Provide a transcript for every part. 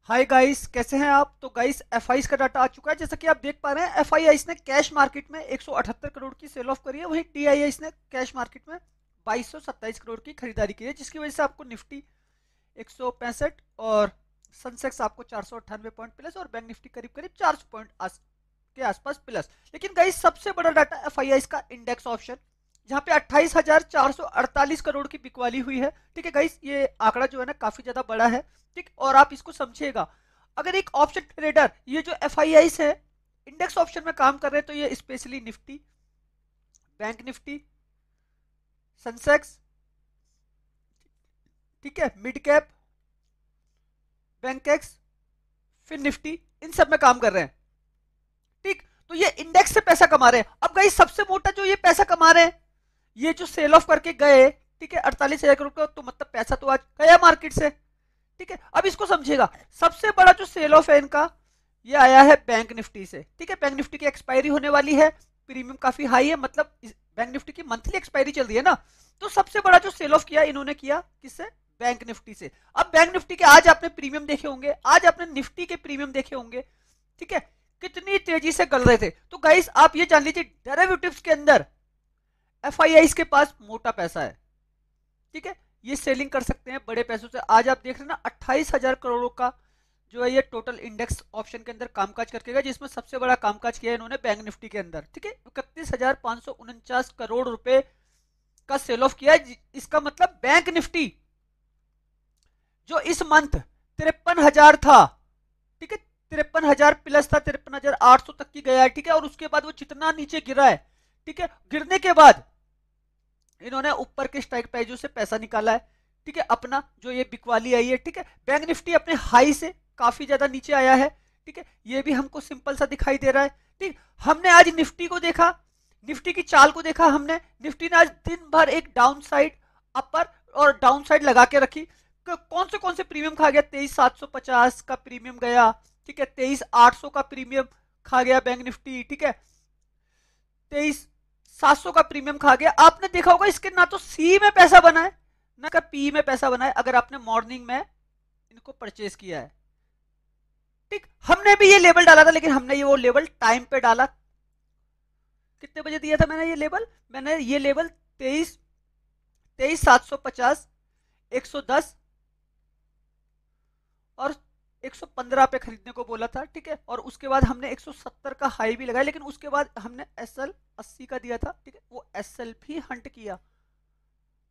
Hi guys, कैसे हैं आप। तो गाइस एफआईस का डाटा आ चुका है। जैसा कि आप देख पा रहे हैं, एफआईआईस ने कैश मार्केट में 178 करोड़ की सेल ऑफ करी है। वहीं डीआईआईस ने कैश मार्केट में 2227 करोड़ की खरीदारी की है, जिसकी वजह से आपको निफ्टी 165 और सेंसेक्स आपको 498 पॉइंट प्लस और बैंक निफ्टी करीब करीब 400 पॉइंट के आसपास प्लस। लेकिन गाइस सबसे बड़ा डाटा एफआईआईस का इंडेक्स ऑप्शन, जहां पे 28,448 करोड़ की बिकवाली हुई है। ठीक है गाइस, ये आंकड़ा जो है ना काफी ज्यादा बड़ा है। ठीक, और आप इसको समझिएगा, अगर एक ऑप्शन ट्रेडर ये जो एफआईआईस है इंडेक्स ऑप्शन में काम कर रहे हैं, तो ये specially Nifty, bank Nifty, Sensex, ठीक है, मिड कैप, बैंक एक्स, फिर निफ्टी, इन सब में काम कर रहे हैं। ठीक, तो ये इंडेक्स से पैसा कमा रहे हैं। अब गाइस सबसे मोटा जो ये पैसा कमा रहे हैं, ये जो सेल ऑफ करके गए, ठीक है, 48,000 करोड़ का, तो मतलब पैसा तो आज गया मार्केट से। ठीक है, अब इसको समझिएगा, सबसे बड़ा जो सेल ऑफ है इनका, ये आया है बैंक निफ्टी से। ठीक है, बैंक निफ्टी की एक्सपायरी होने वाली है, प्रीमियम काफी हाई है, मतलब बैंक निफ्टी की मंथली एक्सपायरी चल रही है ना। तो सबसे बड़ा जो सेल ऑफ किया इन्होंने किया किससे? बैंक निफ्टी से। अब बैंक निफ्टी के आज आपने प्रीमियम देखे होंगे, आज आपने निफ्टी के प्रीमियम देखे होंगे। ठीक है, कितनी तेजी से गल रहे थे। तो गाइस आप ये जान लीजिए, डेरिवेटिव्स के अंदर एफआईआईस के पास मोटा पैसा है। ठीक है, ये सेलिंग कर सकते हैं बड़े पैसों से। आज आप देख रहे हैं ना, 28,000 करोड़ों का जो है ये टोटल इंडेक्स ऑप्शन के अंदर कामकाज करके गया, जिसमें सबसे बड़ा कामकाज किया है इन्होंने बैंक निफ्टी के अंदर। ठीक है, 31,549 करोड़ रुपए का सेल ऑफ किया है। इसका मतलब बैंक निफ्टी जो इस मंथ 53,000 था, ठीक है, 53,000 प्लस था, 53,800 तक की गया है। ठीक है, और उसके बाद वो जितना नीचे गिरा है, ठीक है, गिरने के बाद इन्होंने ऊपर के स्ट्राइक प्राइजों से पैसा निकाला है। ठीक है, अपना जो ये बिकवाली आई है। ठीक है, बैंक निफ्टी अपने हाई से काफी ज्यादा नीचे आया है। ठीक है, ये भी हमको सिंपल सा दिखाई दे रहा है। ठीक, हमने आज निफ्टी को देखा, निफ्टी की चाल को देखा हमने। निफ्टी ने आज दिन भर एक डाउन साइड अपर और डाउन साइड लगा के रखी। कौन से प्रीमियम खा गया? 23,750 का प्रीमियम गया। ठीक है, 23,800 का प्रीमियम खा गया बैंक निफ्टी। ठीक है, 23,700 का प्रीमियम खा गया। आपने देखा होगा इसके ना तो सी में पैसा बना है ना का पी में पैसा बना है, अगर आपने मॉर्निंग में इनको परचेज किया है। ठीक, हमने भी ये लेवल डाला था, लेकिन हमने ये वो लेवल टाइम पे डाला। कितने बजे दिया था मैंने ये लेवल? मैंने ये लेवल 23,750, 110 और 115 पे खरीदने को बोला था। ठीक है, और उसके बाद हमने 170 का हाई भी लगाया, लेकिन उसके बाद हमने एसएल 80 का दिया था। ठीक है, वो एसएल भी हंट किया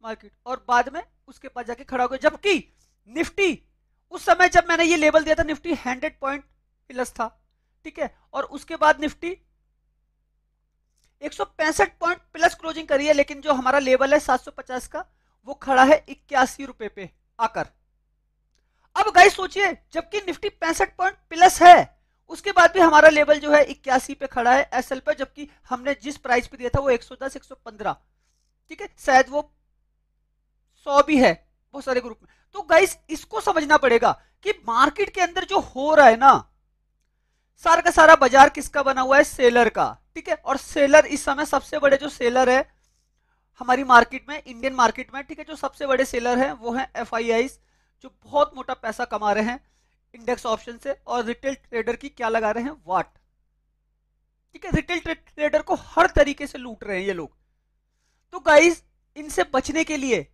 मार्केट, और बाद में उसके पास जाके खड़ा हो गया। जबकि निफ्टी उस समय जब मैंने ये लेवल दिया था, निफ्टी 100 पॉइंट प्लस था। ठीक है, और उसके बाद निफ्टी 165 पॉइंट प्लस क्लोजिंग करी है, लेकिन जो हमारा लेवल है 750 का, वो खड़ा है 81 रुपए पे आकर। अब गाइस सोचिए, जबकि निफ्टी 65 पॉइंट प्लस है, उसके बाद भी हमारा लेवल जो है 81 पे खड़ा है एसएल पे, जबकि हमने जिस प्राइस पे दिया था वो 110, 115। ठीक है, शायद वो 100 भी है बहुत सारे ग्रुप में। तो गाइस इसको समझना पड़ेगा कि मार्केट के अंदर जो हो रहा है ना, सारा का सारा बाजार किसका बना हुआ है? सेलर का। ठीक है, और सेलर इस समय सबसे बड़े जो सेलर है हमारी मार्केट में, इंडियन मार्केट में, ठीक है, जो सबसे बड़े सेलर हैं वो हैं एफआईआईस, जो बहुत मोटा पैसा कमा रहे हैं इंडेक्स ऑप्शन से। और रिटेल ट्रेडर की क्या लगा रहे हैं? वाट। ठीक है, रिटेल ट्रेडर को हर तरीके से लूट रहे हैं ये लोग। तो गाइस इनसे बचने के लिए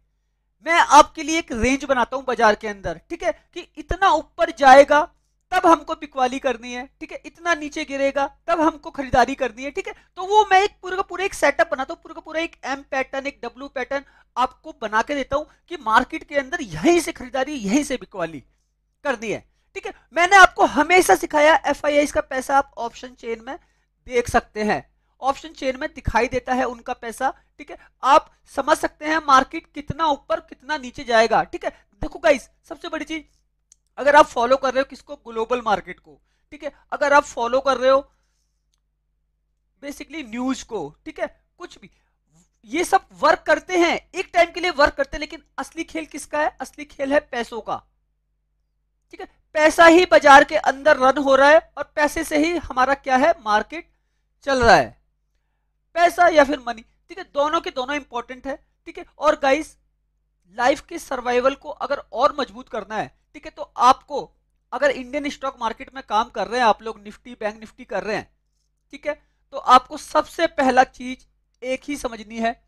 मैं आपके लिए एक रेंज बनाता हूं बाजार के अंदर। ठीक है, कि इतना ऊपर जाएगा तब हमको बिकवाली करनी है। ठीक है, इतना नीचे गिरेगा तब हमको खरीदारी करनी है। ठीक है, तो वो मैं एक पूरा का पूरा एक सेटअप बनाता हूं, पूरा का पूरा एक एम पैटर्न, एक डब्ल्यू पैटर्न आपको बना के देता हूं कि मार्केट के अंदर यहीं से खरीदारी, यहीं से बिकवाली करनी है। ठीक है, मैंने आपको हमेशा सिखाया एफआईआई का पैसा आप ऑप्शन चेन में देख सकते हैं, ऑप्शन चेन में दिखाई देता है उनका पैसा। ठीक है, आप समझ सकते हैं मार्केट कितना ऊपर कितना नीचे जाएगा। ठीक है, देखो गाइस सबसे बड़ी चीज, अगर आप फॉलो कर रहे हो किसको? ग्लोबल मार्केट को। ठीक है, अगर आप फॉलो कर रहे हो बेसिकली न्यूज को, ठीक है, कुछ भी, ये सब वर्क करते हैं, एक टाइम के लिए वर्क करते हैं, लेकिन असली खेल किसका है? असली खेल है पैसों का। ठीक है, पैसा ही बाजार के अंदर रन हो रहा है, और पैसे से ही हमारा क्या है? मार्केट चल रहा है। पैसा या फिर मनी, ठीक है, दोनों के दोनों इंपॉर्टेंट है। ठीक है, और गाइस लाइफ के सर्वाइवल को अगर और मजबूत करना है, ठीक है, तो आपको अगर इंडियन स्टॉक मार्केट में काम कर रहे हैं आप लोग, निफ्टी बैंक निफ्टी कर रहे हैं, ठीक है, तो आपको सबसे पहला चीज एक ही समझनी है,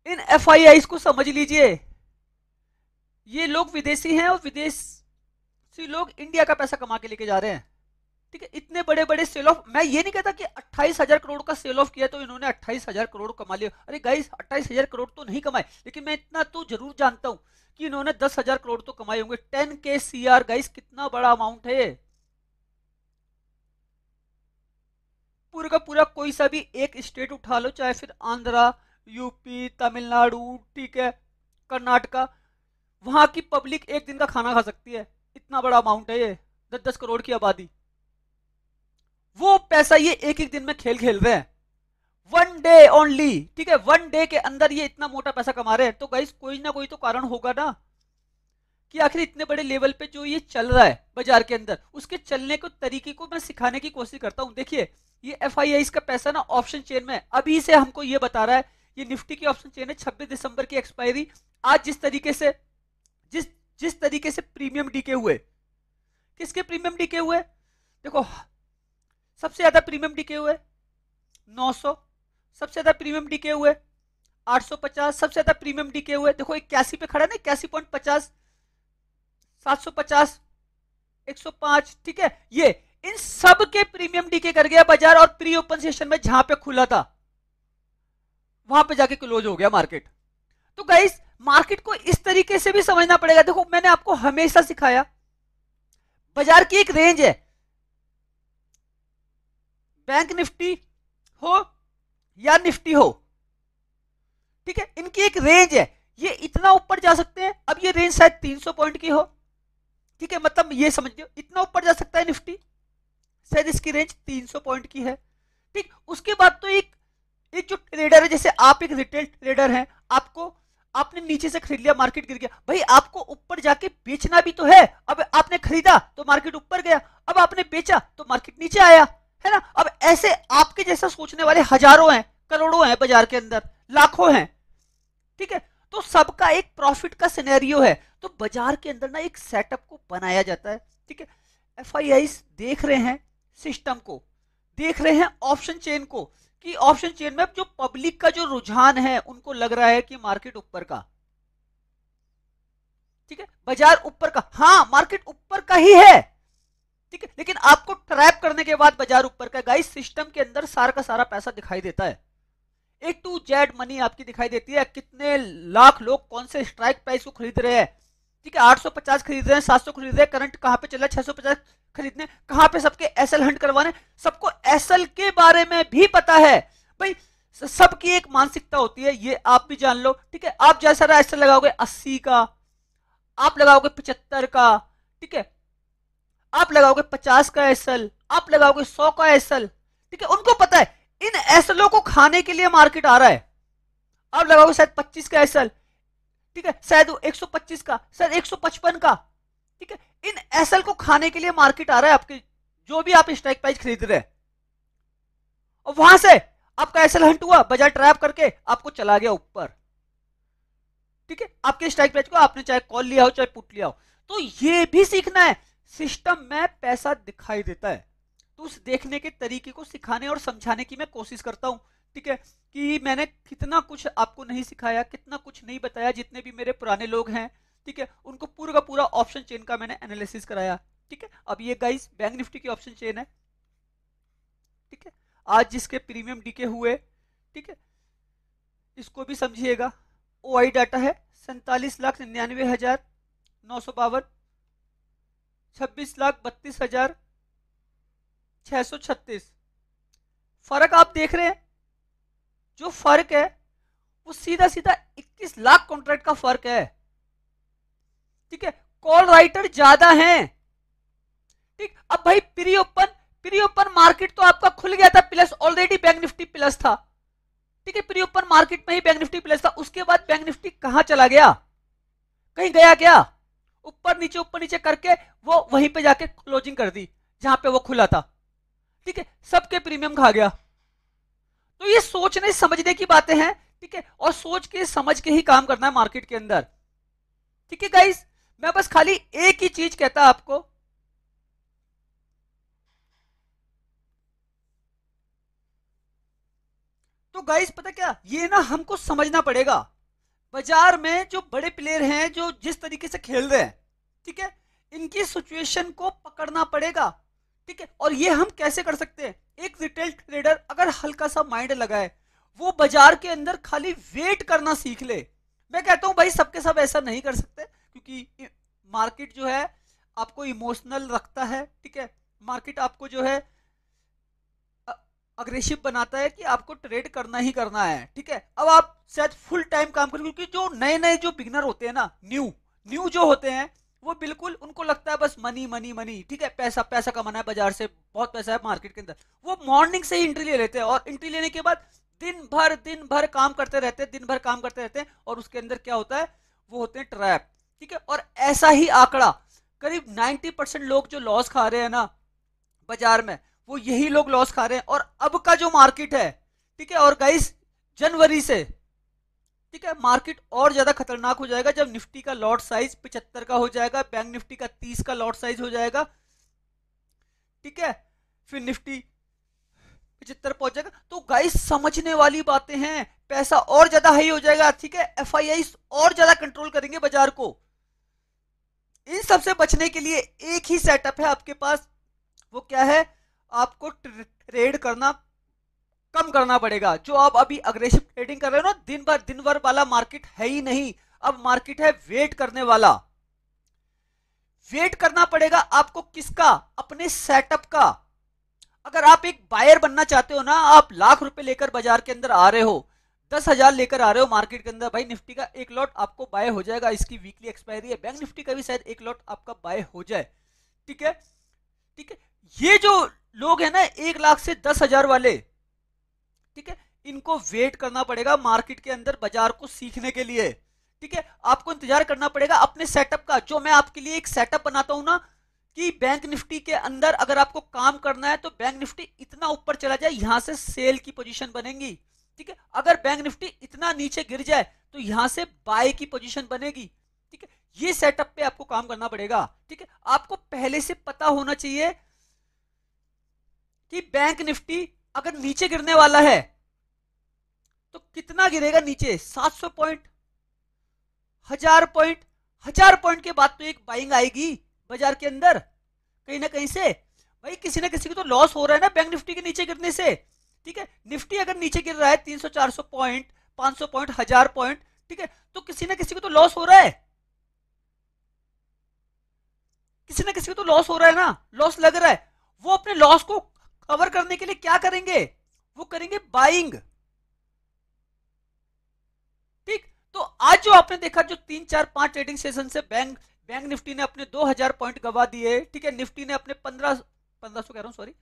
इन एफआईआईज को समझ लीजिए। ये लोग विदेशी हैं और विदेशी लोग इंडिया का पैसा कमा के लेके जा रहे हैं, ठीक है। इतने बड़े बड़े सेल ऑफ, मैं ये नहीं कहता कि 28,000 करोड़ का सेल ऑफ किया तो इन्होंने 28,000 करोड़ कमा लिया, अरे गाइस 28,000 करोड़ तो नहीं कमाए, लेकिन मैं इतना तो जरूर जानता हूं कि इन्होंने 10,000 करोड़ तो कमाए होंगे। 10K CR गाइस, कितना बड़ा अमाउंट है। पूरा का पूरा कोई सा भी एक स्टेट उठा लो, चाहे फिर आंध्रा, यूपी, तमिलनाडु, ठीक है, कर्नाटका, वहां की पब्लिक एक दिन का खाना खा सकती है, इतना बड़ा अमाउंट है ये। 10-10 करोड़ की आबादी, वो पैसा ये एक एक दिन में खेल खेल रहे हैं, 1 डे ओनली, ठीक है। 1 डे के अंदर ये इतना मोटा पैसा कमा रहे हैं। तो गाइस कोई ना कोई तो कारण होगा ना कि आखिर इतने बड़े लेवल पे जो ये चल रहा है बाजार के अंदर, उसके चलने को तरीके को मैं सिखाने की कोशिश करता हूं। देखिए ये एफआईआई का पैसा ना ऑप्शन चेन में अभी से हमको ये बता रहा है, ये निफ्टी की ऑप्शन चेन है, 26 दिसंबर की एक्सपायरी। आज जिस तरीके से जिस तरीके से प्रीमियम डीके हुए, किसके प्रीमियम डीके हुए, देखो सबसे ज्यादा प्रीमियम डीके हुए 900, सबसे ज्यादा प्रीमियम डीके हुए 850, सबसे ज्यादा प्रीमियम डीके हुए देखो 81 पे खड़ा ना, 81.50, 750, 105, ठीक है। ये इन सब के प्रीमियम डीके कर गया बाजार, और प्री ओपन सेशन में जहां पे खुला था वहां पे जाके क्लोज हो गया मार्केट। तो गाइस मार्केट को इस तरीके से भी समझना पड़ेगा। देखो मैंने आपको हमेशा सिखाया, बाजार की एक रेंज है, बैंक निफ्टी हो या निफ्टी हो, ठीक है, इनकी एक रेंज है, ये इतना ऊपर जा सकते हैं। अब ये रेंज शायद 300 पॉइंट की हो, ठीक है, मतलब ये समझिए इतना ऊपर जा सकता है निफ्टी, शायद इसकी रेंज 300 पॉइंट की है, ठीक। उसके बाद तो एक जो ट्रेडर है, जैसे आप एक रिटेल ट्रेडर हैं, आपने नीचे से खरीद लिया, मार्केट गिर गया, भाई आपको ऊपर जाके बेचना भी तो है। अब आपने खरीदा तो मार्केट ऊपर गया, अब आपने बेचा तो मार्केट नीचे आया, है ना। अब ऐसे आपके जैसा सोचने वाले हजारों हैं, करोड़ों हैं बाजार के अंदर, लाखों हैं, ठीक है। तो सबका एक प्रॉफिट का सिनेरियो है। तो बाजार के अंदर ना एक सेटअप को बनाया जाता है, ठीक है। एफआईआई देख रहे हैं सिस्टम को, देख रहे हैं ऑप्शन चेन को, कि ऑप्शन चेन में जो पब्लिक का जो रुझान है, उनको लग रहा है कि मार्केट ऊपर का, ठीक है, बाजार ऊपर का, हाँ मार्केट ऊपर का ही है, ठीक है, लेकिन आपको ट्रैप करने के बाद बाजार ऊपर का। गाइस सिस्टम के अंदर सारा का सारा पैसा दिखाई देता है, ए टू जेड मनी आपकी दिखाई देती है। कितने लाख लोग कौन से स्ट्राइक प्राइस को खरीद रहे हैं, ठीक है, 850 खरीद रहे हैं, 700 खरीद रहे हैं, करंट कहां पे चल रहा है, 650 खरीदने, कहां पे सबके एसएल हंट करवाने, सबको एसएल के बारे में भी पता है। भाई सबकी एक मानसिकता होती है, ये आप भी जान लो, ठीक है। आप जैसा एसएल लगाओगे 80 का, आप लगाओगे 75 का, ठीक है, आप लगाओगे 50 का एसएल, आप लगाओगे 100 का एसएल, ठीक है। उनको पता है इन एसएलओ को खाने के लिए मार्केट आ रहा है। आप लगाओगे शायद 25 का एसएल, ठीक है, शायद 125 का, शायद 155 का, ठीक है। इन एसएल को खाने के लिए मार्केट आ रहा है आपके, जो भी आप स्ट्राइक प्राइस खरीद रहे हैं, और वहां से आपका एसएल हंट हुआ, बाजार ट्रैप करके आपको चला गया ऊपर, ठीक है। आपके स्ट्राइक प्राइस को आपने चाहे कॉल लिया हो चाहे पुट लिया हो। तो ये भी सीखना है, सिस्टम में पैसा दिखाई देता है, तो उस देखने के तरीके को सिखाने और समझाने की मैं कोशिश करता हूं, ठीक है, कि मैंने कितना कुछ आपको नहीं सिखाया, कितना कुछ नहीं बताया। जितने भी मेरे पुराने लोग हैं, ठीक है, उनको पूरा का पूरा ऑप्शन चेन का मैंने एनालिसिस कराया, ठीक है। अब ये गाइस बैंक निफ्टी की ऑप्शन चेन है, ठीक है, आज जिसके प्रीमियम डीके हुए, ठीक है, इसको भी समझिएगा। ओआई डाटा है 47,99,952, 26,32,636। फर्क आप देख रहे हैं, जो फर्क है वो सीधा सीधा 21 लाख कॉन्ट्रैक्ट का फर्क है, ठीक है। कॉल राइटर ज्यादा हैं, ठीक। अब भाई प्री ओपन मार्केट तो आपका खुल गया था plus, already bank Nifty plus था, ठीक है, प्री ओपन मार्केट में ही बैंक निफ्टी प्लस था। उसके बाद बैंक निफ्टी कहां चला गया, कहीं गया क्या, ऊपर नीचे करके वो वहीं पे जाके क्लोजिंग कर दी जहां पे वो खुला था, ठीक है, सबके प्रीमियम खा गया। तो ये सोचने समझने की बातें हैं, ठीक है, और सोच के समझ के ही काम करना है मार्केट के अंदर, ठीक है गाइस। मैं बस खाली एक ही चीज कहता आपको, तो गाइस पता क्या, ये ना हमको समझना पड़ेगा, बाजार में जो बड़े प्लेयर हैं जो जिस तरीके से खेल रहे हैं, ठीक है, इनकी सिचुएशन को पकड़ना पड़ेगा, ठीक है। और ये हम कैसे कर सकते हैं, एक रिटेल ट्रेडर अगर हल्का सा माइंड लगाए, वो बाजार के अंदर खाली वेट करना सीख ले। मैं कहता हूं भाई सबके सब ऐसा नहीं कर सकते, क्योंकि मार्केट जो है आपको इमोशनल रखता है, ठीक है, मार्केट आपको जो है अग्रेसिव बनाता है कि आपको ट्रेड करना ही करना है, ठीक है। अब आप शायद फुल टाइम काम करें, क्योंकि जो नए नए जो बिगनर होते हैं ना, न्यू न्यू जो होते हैं, वो बिल्कुल उनको लगता है बस मनी मनी मनी, ठीक है, पैसा पैसा कमाना है, बाजार से बहुत पैसा है मार्केट के अंदर। वो मॉर्निंग से ही एंट्री ले लेते हैं, और एंट्री लेने के बाद दिन भर काम करते रहते हैं, दिन भर काम करते रहते हैं, और उसके अंदर क्या होता है, वो होते हैं ट्रैप, ठीक है। और ऐसा ही आंकड़ा करीब 90% लोग जो लॉस खा रहे हैं ना बाजार में, वो यही लोग लॉस खा रहे हैं। और अब का जो मार्केट है, ठीक है, और गाइस जनवरी से, ठीक है, मार्केट और ज्यादा खतरनाक हो जाएगा, जब निफ्टी का लॉट साइज 75 का हो जाएगा, बैंक निफ्टी का 30 का लॉट साइज हो जाएगा, ठीक है, फिर निफ्टी 75 पहुंच जाएगा। तो गाइस समझने वाली बातें हैं, पैसा और ज्यादा हाई हो जाएगा, ठीक है, एफआईआई और ज्यादा कंट्रोल करेंगे बाजार को। इन सबसे बचने के लिए एक ही सेटअप है आपके पास, वो क्या है, आपको ट्रेड करना कम करना पड़ेगा। जो आप अभी अग्रेसिव ट्रेडिंग कर रहे हो ना, दिन भर वाला मार्केट है ही नहीं, अब मार्केट है वेट करने वाला। वेट करना पड़ेगा आपको किसका, अपने सेटअप का। अगर आप एक बायर बनना चाहते हो ना, आप लाख रुपए लेकर बाजार के अंदर आ रहे हो, 10,000 लेकर आ रहे हो मार्केट के अंदर, भाई निफ्टी का एक लॉट आपको बाय हो जाएगा, इसकी वीकली एक्सपायरी है, बैंक निफ्टी का भी शायद एक लॉट आपका बाय हो जाए, ठीक है, ठीक है। ये जो लोग हैं ना 1 लाख से 10,000 वाले, ठीक है, इनको वेट करना पड़ेगा मार्केट के अंदर बाजार को सीखने के लिए, ठीक है। आपको इंतजार करना पड़ेगा अपने सेटअप का, जो मैं आपके लिए एक सेटअप बनाता हूं ना, कि बैंक निफ्टी के अंदर अगर आपको काम करना है तो बैंक निफ्टी इतना ऊपर चला जाए, यहां से सेल की पोजीशन बनेगी, ठीक है। अगर बैंक निफ्टी इतना नीचे गिर जाए तो यहां से बाय की पोजीशन बनेगी, ठीक है। ये सेटअप पे आपको काम करना पड़ेगा, ठीक है। आपको पहले से पता होना चाहिए कि बैंक निफ्टी अगर नीचे गिरने वाला है तो कितना गिरेगा नीचे, 700 पॉइंट, 1000 पॉइंट, 1000 पॉइंट के बाद तो एक बाइंग आएगी बाजार के अंदर कहीं ना कहीं से। भाई किसी ना किसी को तो लॉस हो रहा है ना बैंक निफ्टी के नीचे गिरने से, ठीक है। निफ्टी अगर नीचे गिर रहा है 300 400 पॉइंट, 500 पॉइंट, 1000 पॉइंट, ठीक है, तो किसी ना किसी को तो लॉस हो रहा है, किसी ना किसी को तो लॉस हो रहा है ना, लॉस लग रहा है। वो अपने लॉस को कवर करने के लिए क्या करेंगे, वो करेंगे बाइंग, ठीक। तो आज जो आपने देखा, जो 3 4 5 ट्रेडिंग सेशन से बैंक बैंक निफ्टी ने अपने 2000 पॉइंट गवा दिए, ठीक है, निफ्टी ने अपने 1500 कह रहा हूं सॉरी,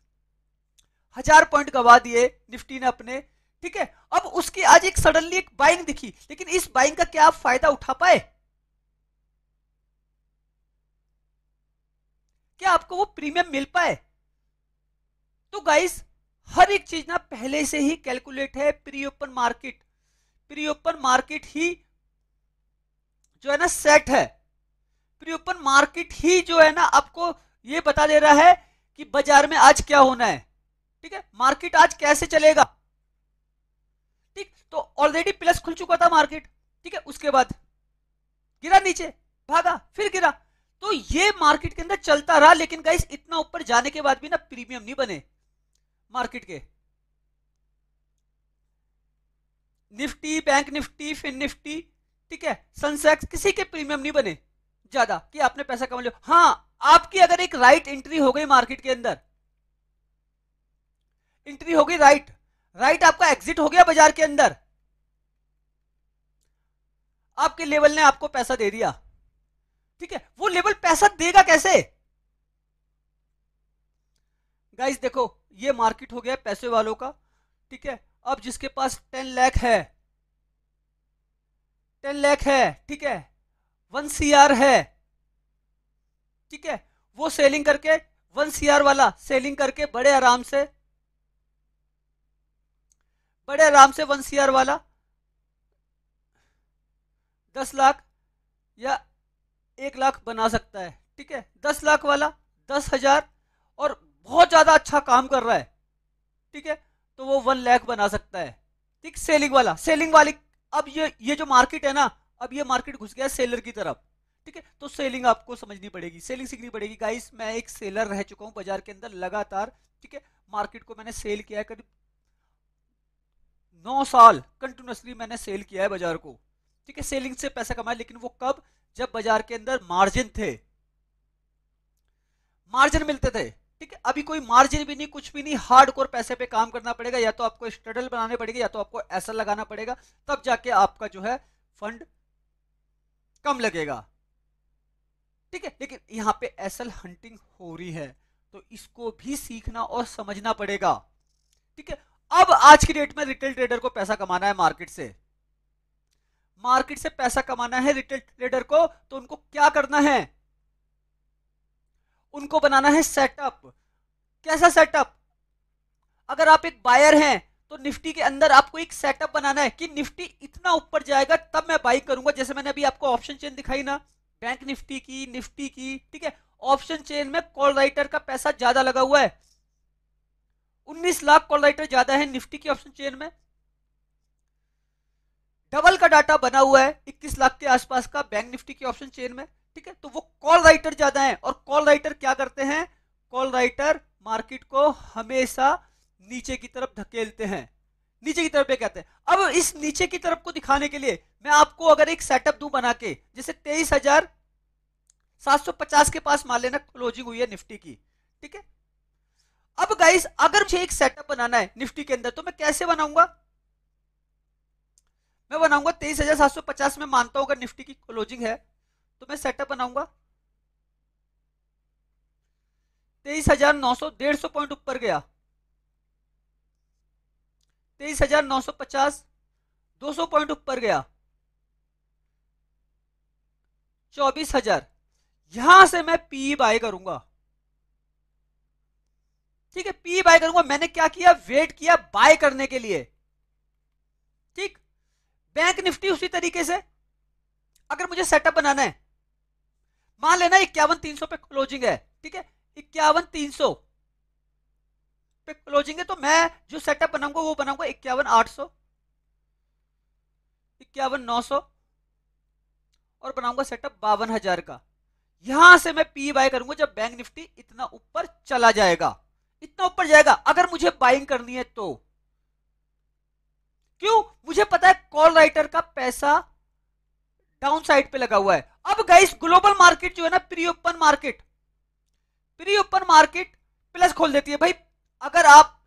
1000 पॉइंट गवा दिए निफ्टी ने अपने, ठीक है। अब उसकी आज एक सडनली एक बाइंग दिखी, लेकिन इस बाइंग का क्या आप फायदा उठा पाए, क्या आपको वो प्रीमियम मिल पाए। तो गाइस हर एक चीज ना पहले से ही कैलकुलेट है, pre open market, pre open market ही जो है ना सेट है, प्री ओपन मार्केट ही जो है ना आपको ये बता दे रहा है कि बाजार में आज क्या होना है, ठीक है, मार्केट आज कैसे चलेगा, ठीक। तो ऑलरेडी प्लस खुल चुका था मार्केट, ठीक है, उसके बाद गिरा नीचे, भागा, फिर गिरा। तो ये मार्केट के अंदर चलता रहा, लेकिन गाइस इतना ऊपर जाने के बाद भी ना प्रीमियम नहीं बने मार्केट के। निफ्टी, बैंक निफ्टी, फिन निफ्टी, ठीक है, सेंसेक्स, किसी के प्रीमियम नहीं बने ज्यादा कि आपने पैसा कमा लिया। हाँ, आपकी अगर एक राइट एंट्री हो गई मार्केट के अंदर, एंट्री हो गई राइट, राइट आपका एग्जिट हो गया बाजार के अंदर, आपके लेवल ने आपको पैसा दे दिया, ठीक है। वो लेवल पैसा देगा कैसे, गाइस देखो, ये मार्केट हो गया पैसे वालों का, ठीक है। अब जिसके पास 10 लाख है, 10 लाख है, ठीक है, 1 CR है, ठीक है, वो सेलिंग करके, 1 CR वाला सेलिंग करके बड़े आराम से 1 CR वाला 10 लाख या 1 लाख बना सकता है, ठीक है। 10 लाख वाला 10,000 और बहुत ज्यादा अच्छा काम कर रहा है, ठीक है, तो वो 1 लाख बना सकता है, ठीक। सेलिंग वाला, सेलिंग वाली, अब ये जो मार्केट है ना, अब ये मार्केट घुस गया सेलर की तरफ, ठीक है, तो सेलिंग आपको समझनी पड़ेगी, सेलिंग सीखनी पड़ेगी गाइस। मैं एक सेलर रह चुका हूं बाजार के अंदर लगातार, ठीक है। मार्केट को मैंने सेल किया है करीब 9 साल कंटिन्यूसली मैंने सेल किया है बाजार को, ठीक है। सेलिंग से पैसा कमाया, लेकिन वो कब, जब बाजार के अंदर मार्जिन थे, मार्जिन मिलते थे, ठीक है। अभी कोई मार्जिन भी नहीं, कुछ भी नहीं, हार्डकोर पैसे पे काम करना पड़ेगा, या तो आपको स्ट्रडल बनाने पड़ेगा, या तो आपको ऐसा लगाना पड़ेगा, तब जाके आपका जो है फंड कम लगेगा, ठीक है। लेकिन यहां पे एसल हंटिंग हो रही है, तो इसको भी सीखना और समझना पड़ेगा, ठीक है। अब आज की डेट में रिटेल ट्रेडर को पैसा कमाना है मार्केट से, मार्केट से पैसा कमाना है रिटेल ट्रेडर को, तो उनको क्या करना है, उनको बनाना है सेटअप। कैसा सेटअप? अगर आप एक बायर हैं तो निफ्टी के अंदर आपको एक सेटअप बनाना है कि निफ्टी इतना ऊपर जाएगा तब मैं बाई करूंगा। जैसे मैंने अभी आपको ऑप्शन चेन दिखाई ना, बैंक निफ्टी की, ठीक है। ऑप्शन चेन में कॉल राइटर का पैसा ज्यादा लगा हुआ है, 19 लाख कॉल राइटर ज्यादा है निफ्टी की ऑप्शन चेन में। डबल का डाटा बना हुआ है 21 लाख के आसपास का बैंक निफ्टी की ऑप्शन चेन में, ठीक है। तो वो कॉल राइटर ज्यादा है, और कॉल राइटर क्या करते हैं, कॉल राइटर मार्केट को हमेशा नीचे की तरफ धकेलते हैं, नीचे की तरफ पे कहते हैं। अब इस नीचे की तरफ को दिखाने के लिए मैं आपको अगर एक सेटअप दूं बना के, जैसे 23,750 के पास मान लेना क्लोजिंग हुई है निफ्टी की, ठीक है। अब गाइस अगर मुझे एक सेटअप बनाना है निफ्टी के अंदर, तो मैं कैसे बनाऊंगा, मैं बनाऊंगा 23,750 में, मानता हूं अगर निफ्टी की क्लोजिंग है तो मैं सेटअप बनाऊंगा 23,900, 150 पॉइंट ऊपर गया, 23,950, 200 पॉइंट ऊपर गया, 24,000, यहां से मैं पी बाय करूंगा, ठीक है। पी बाय करूंगा, मैंने क्या किया, वेट किया बाय करने के लिए, ठीक। बैंक निफ्टी उसी तरीके से, अगर मुझे सेटअप बनाना है, मान लेना 51,300 पे क्लोजिंग है, ठीक है, 51,300 पे क्लोजिंग है, तो मैं जो सेटअप बनाऊंगा वो बनाऊंगा 51,800, 51,900, और बनाऊंगा सेटअप 52,000 का। यहां से मैं पी बाय करूंगा जब बैंक निफ्टी इतना ऊपर चला जाएगा, इतना ऊपर जाएगा, अगर मुझे बाइंग करनी है तो। क्यों? मुझे पता है कॉल राइटर का पैसा डाउन साइड पे लगा हुआ है। अब गाइस ग्लोबल मार्केट जो है ना, pre open market, pre open market plus खोल देती है भाई। अगर आप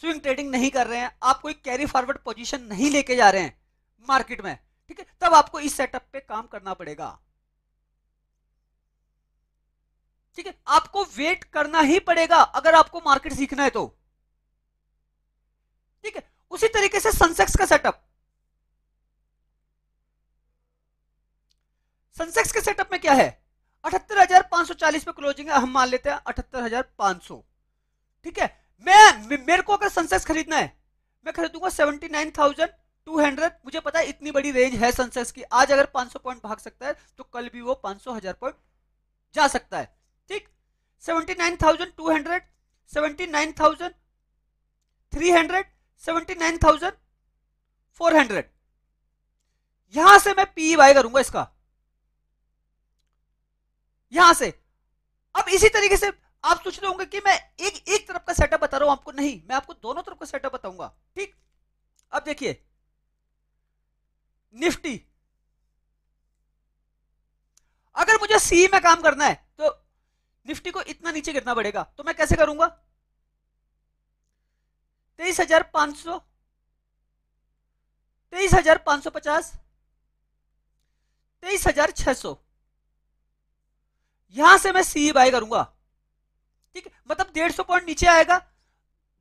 स्विंग ट्रेडिंग नहीं कर रहे हैं, आप कोई कैरी फॉरवर्ड पोजीशन नहीं लेके जा रहे हैं मार्केट में, ठीक है, तब आपको इस सेटअप पे काम करना पड़ेगा, ठीक है। आपको वेट करना ही पड़ेगा अगर आपको मार्केट सीखना है तो, ठीक है। उसी तरीके से सेंसेक्स का सेटअप, सेंसेक्स के सेटअप में क्या है, 78,540 पे क्लोजिंग है, हम मान लेते हैं 78,500, ठीक है। मेरे को अगर सेंसेक्स खरीदना है, मैं खरीदूंगा 79,200। मुझे पता है इतनी बड़ी रेंज है सेंसेक्स की, आज अगर 500 पॉइंट भाग सकता है तो कल भी वो 500,000 पॉइंट जा सकता है, ठीक। 79,200, 79,300, 79,400, यहां से मैं पी बाय करूंगा इसका, यहां से। अब इसी तरीके से आप सोच रहे होंगे कि मैं एक तरफ का सेटअप बता रहा हूं आपको, नहीं, मैं आपको दोनों तरफ का सेटअप बताऊंगा, ठीक। अब देखिए निफ्टी, अगर मुझे सी में काम करना है तो निफ्टी को इतना नीचे गिरना पड़ेगा, तो मैं कैसे करूंगा, 23,500, 23,550, 23,600, यहां से मैं सी बाय करूंगा, ठीक है। मतलब 150 पॉइंट नीचे आएगा,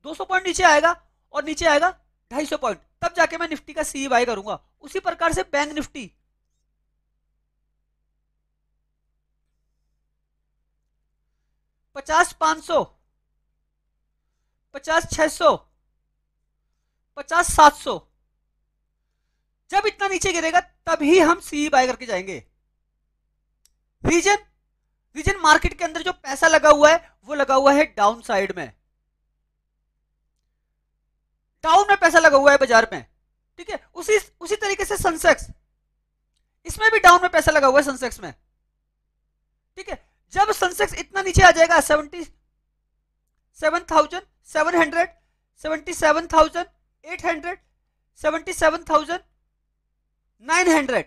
200 पॉइंट नीचे आएगा, और नीचे आएगा 250 पॉइंट, तब जाके मैं निफ्टी का सी बाय करूंगा। उसी प्रकार से बैंक निफ्टी, 50,500, 50,600, 50,700, जब इतना नीचे गिरेगा तभी हम सी बाय करके जाएंगे, रीजन रीजन मार्केट के अंदर जो पैसा लगा हुआ है वो लगा हुआ है डाउन साइड में, डाउन में पैसा लगा हुआ है बाजार में। ठीक है, उसी उसी तरीके से सेंसेक्स, इसमें भी डाउन में पैसा लगा हुआ है सेंसेक्स में। ठीक है, जब सेंसेक्स इतना नीचे आ जाएगा 77,700, 77,800, 77,900,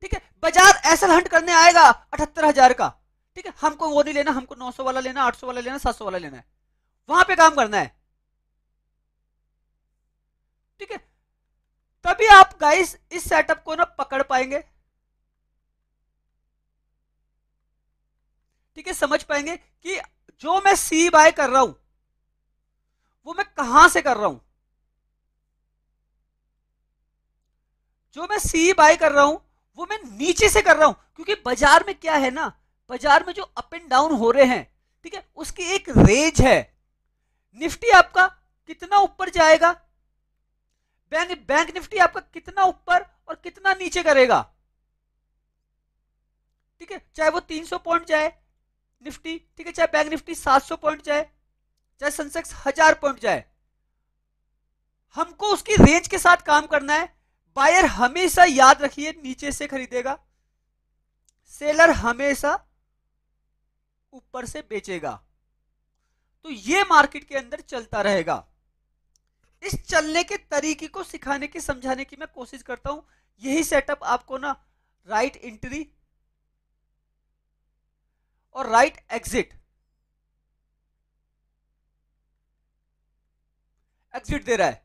ठीक है, बाजार ऐसा हंट करने आएगा 78,000 का। ठीक है, हमको वो नहीं लेना, हमको 900 वाला लेना, 800 वाला लेना, 700 वाला लेना है, वहां पे काम करना है। ठीक है, तभी आप गाइस इस सेटअप को ना पकड़ पाएंगे। ठीक है, समझ पाएंगे कि जो मैं सी बाय कर रहा हूं वो मैं कहां से कर रहा हूं, जो मैं सी बाय कर रहा हूं वो मैं नीचे से कर रहा हूं, क्योंकि बाजार में क्या है ना, बाजार में जो अप एंड डाउन हो रहे हैं, ठीक है, उसकी एक रेंज है। निफ्टी आपका कितना ऊपर जाएगा, बैंक निफ्टी आपका कितना ऊपर और कितना नीचे करेगा। ठीक है, चाहे वो 300 पॉइंट जाए निफ्टी, ठीक है, चाहे बैंक निफ्टी 700 पॉइंट जाए, चाहे सेंसेक्स 1000 पॉइंट जाए, हमको उसकी रेंज के साथ काम करना है। बायर हमेशा याद रखिए नीचे से खरीदेगा, सेलर हमेशा ऊपर से बेचेगा। तो ये मार्केट के अंदर चलता रहेगा। इस चलने के तरीके को सिखाने की, समझाने की मैं कोशिश करता हूं। यही सेटअप आपको ना राइट एंट्री और राइट एग्जिट दे रहा है।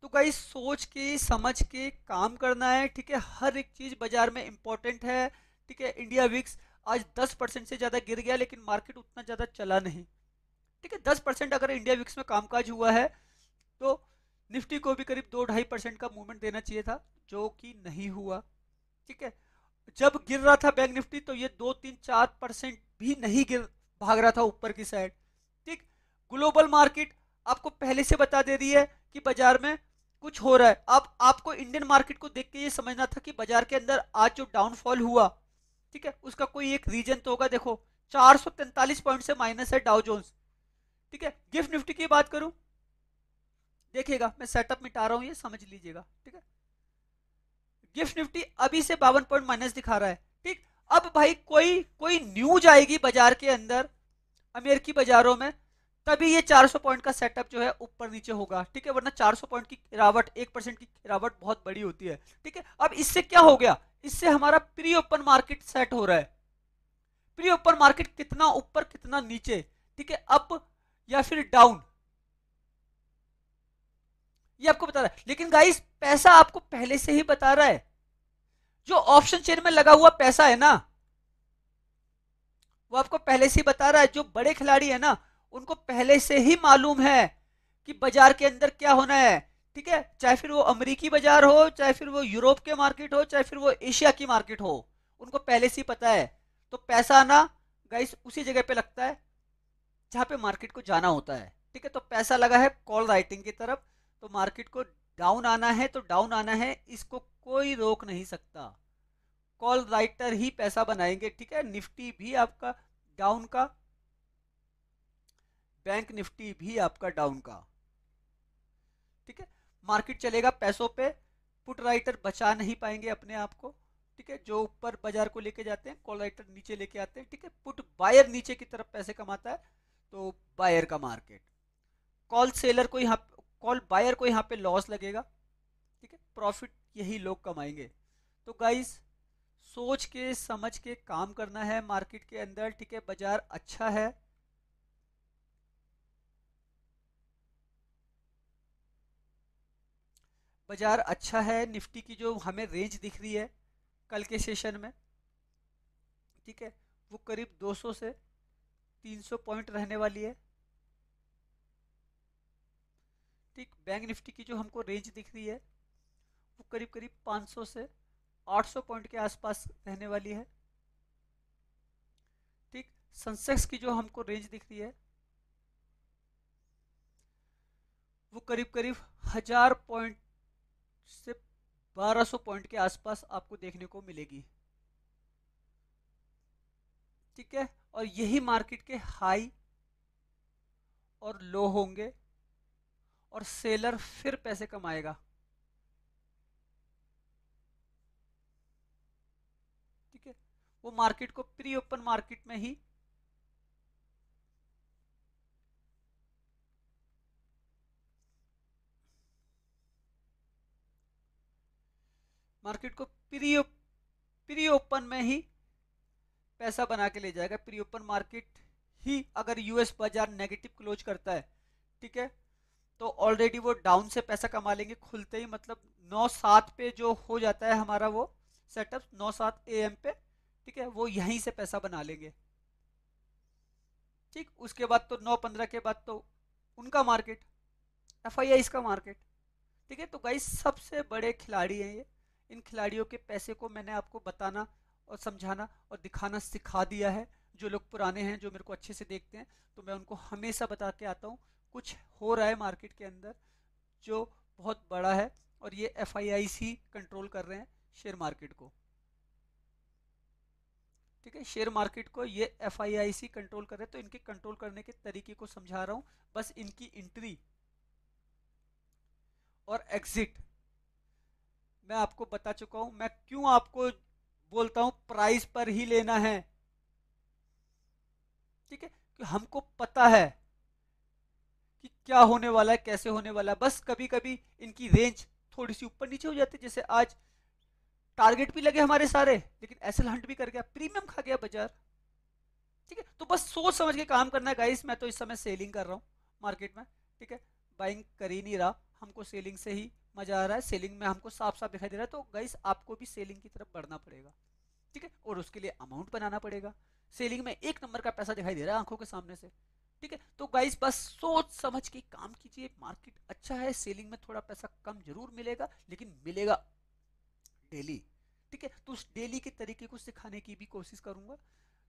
तो गाइस सोच के समझ के काम करना है। ठीक है, हर एक चीज बाजार में इंपॉर्टेंट है। ठीक है, इंडिया विक्स आज 10% से ज्यादा गिर गया, लेकिन मार्केट उतना ज्यादा चला नहीं। ठीक है, 10% अगर इंडिया विक्स में कामकाज हुआ है तो निफ्टी को भी करीब 2-2.5% का मूवमेंट देना चाहिए था, जो कि नहीं हुआ। ठीक है, जब गिर रहा था बैंक निफ्टी तो ये 2-3-4% भी नहीं गिर भाग रहा था ऊपर की साइड। ठीक, ग्लोबल मार्केट आपको पहले से बता दे रही है कि बाजार में कुछ हो रहा है। अब आपको इंडियन मार्केट को देख के ये समझना था कि बाजार के अंदर आज जो डाउनफॉल हुआ, ठीक है, उसका कोई एक रीजन तो होगा। देखो 443 पॉइंट से माइनस है डाउ जोन्स। ठीक है, गिफ्ट निफ्टी की बात करूं, देखिएगा मैं सेटअप मिटा रहा हूं, ये समझ लीजिएगा। ठीक है, गिफ्ट निफ्टी अभी से 52 पॉइंट माइनस दिखा रहा है। ठीक, अब भाई कोई कोई न्यूज आएगी बाजार के अंदर, अमेरिकी बाजारों में, तभी ये 400 पॉइंट का सेटअप जो है ऊपर नीचे होगा। ठीक है, वरना 400 पॉइंट की गिरावट, 1% की गिरावट बहुत बड़ी होती है। ठीक है, अब इससे क्या हो गया, इससे हमारा प्री ओपन मार्केट सेट हो रहा है। प्री ओपन मार्केट कितना ऊपर कितना नीचे, ठीक है, अप या फिर डाउन, ये आपको बता रहा है। लेकिन गाइस पैसा आपको पहले से ही बता रहा है। जो ऑप्शन चेन में लगा हुआ पैसा है ना, वो आपको पहले से ही बता रहा है। जो बड़े खिलाड़ी है ना, उनको पहले से ही मालूम है कि बाजार के अंदर क्या होना है। ठीक है, चाहे फिर वो अमेरिकी बाजार हो, चाहे फिर वो यूरोप के मार्केट हो, चाहे फिर वो एशिया की मार्केट हो, उनको पहले से ही पता है। तो पैसा ना गाइस उसी जगह पे लगता है जहां पे मार्केट को जाना होता है। ठीक है, तो पैसा लगा है कॉल राइटिंग की तरफ। तो मार्केट को डाउन आना है तो डाउन आना है, इसको कोई रोक नहीं सकता। कॉल राइटर ही पैसा बनाएंगे। ठीक है, निफ्टी भी आपका डाउन का, बैंक निफ्टी भी आपका डाउन का। ठीक है, मार्केट चलेगा पैसों पे, पुट राइटर बचा नहीं पाएंगे अपने आप को। ठीक है, जो ऊपर बाजार को लेके जाते हैं, कॉल राइटर नीचे लेके आते हैं। ठीक है, पुट बायर नीचे की तरफ पैसे कमाता है, तो बायर का मार्केट, कॉल सेलर को यहाँ, कॉल बायर को यहाँ पे लॉस लगेगा। ठीक है, प्रॉफिट यही लोग कमाएंगे। तो गाइस सोच के समझ के काम करना है मार्केट के अंदर। ठीक है, बाजार अच्छा है, बाजार अच्छा है। निफ्टी की जो हमें रेंज दिख रही है कल के सेशन में, ठीक है, वो करीब 200 से 300 पॉइंट रहने वाली है। ठीक, बैंक निफ्टी की जो हमको रेंज दिख रही है वो करीब करीब 500 से 800 पॉइंट के आसपास रहने वाली है। ठीक, सेंसेक्स की जो हमको रेंज दिख रही है वो करीब करीब 1000 पॉइंट से 1200 पॉइंट के आसपास आपको देखने को मिलेगी। ठीक है, और यही मार्केट के हाई और लो होंगे और सेलर फिर पैसे कमाएगा। ठीक है, वो मार्केट को प्री ओपन मार्केट में ही मार्केट को प्री ओपन में ही पैसा बना के ले जाएगा। प्री ओपन मार्केट ही अगर यूएस बाजार नेगेटिव क्लोज करता है, ठीक है, तो ऑलरेडी वो डाउन से पैसा कमा लेंगे खुलते ही, मतलब 9-7 पे जो हो जाता है हमारा वो सेटअप 9-7 एएम पे, ठीक है, वो यहीं से पैसा बना लेंगे। ठीक, उसके बाद तो 9-15 के बाद तो उनका मार्केट, एफआईआई का मार्केट। ठीक है, तो गाइस सबसे बड़े खिलाड़ी हैं ये। इन खिलाड़ियों के पैसे को मैंने आपको बताना और समझाना और दिखाना सिखा दिया है। जो लोग पुराने हैं, जो मेरे को अच्छे से देखते हैं, तो मैं उनको हमेशा बता के आता हूँ कुछ हो रहा है मार्केट के अंदर जो बहुत बड़ा है, और ये एफआईआई ही कंट्रोल कर रहे हैं शेयर मार्केट को। ठीक है, शेयर मार्केट को ये एफआईआई कंट्रोल कर रहे हैं, तो इनके कंट्रोल करने के तरीके को समझा रहा हूँ। बस इनकी एंट्री और एग्जिट मैं आपको बता चुका हूं। मैं क्यों आपको बोलता हूं प्राइस पर ही लेना है, ठीक है, कि हमको पता है कि क्या होने वाला है, कैसे होने वाला है। बस कभी कभी इनकी रेंज थोड़ी सी ऊपर नीचे हो जाती है, जैसे आज टारगेट भी लगे हमारे सारे, लेकिन एसएल हंट भी कर गया, प्रीमियम खा गया बाजार। ठीक है, तो बस सोच समझ के काम करना है गाइस। मैं तो इस समय सेलिंग कर रहा हूँ मार्केट में, ठीक है, बाइंग कर ही नहीं रहा, हमको सेलिंग से ही मजा आ रहा है। सेलिंग में हमको साफ साफ दिखाई दे रहा है, तो गाइस आपको भी सेलिंग की तरफ बढ़ना पड़ेगा। ठीक है, और उसके लिए अमाउंट बनाना पड़ेगा। सेलिंग में एक नंबर का पैसा दिखाई दे रहा है आंखों के सामने से। ठीक है, तो गाइस बस सोच समझ के काम कीजिए। मार्केट अच्छा है, सेलिंग में थोड़ा पैसा कम जरूर मिलेगा, लेकिन मिलेगा डेली। ठीक है, तो उस डेली के तरीके को सिखाने की भी कोशिश करूंगा।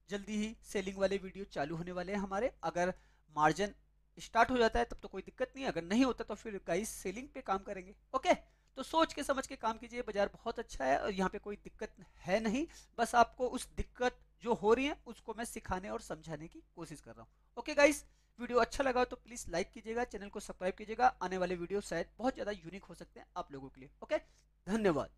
जल्दी ही सेलिंग वाले वीडियो चालू होने वाले हैं हमारे। अगर मार्जिन स्टार्ट हो जाता है तब तो कोई दिक्कत नहीं, अगर नहीं होता तो फिर गाइस सेलिंग पे काम करेंगे। ओके, तो सोच के समझ के काम कीजिए। बाजार बहुत अच्छा है और यहाँ पे कोई दिक्कत है नहीं। बस आपको उस दिक्कत जो हो रही है उसको मैं सिखाने और समझाने की कोशिश कर रहा हूँ। ओके गाइस, वीडियो अच्छा लगा तो प्लीज लाइक कीजिएगा, चैनल को सब्सक्राइब कीजिएगा। आने वाले वीडियो शायद बहुत ज्यादा यूनिक हो सकते हैं आप लोगों के लिए। ओके, धन्यवाद।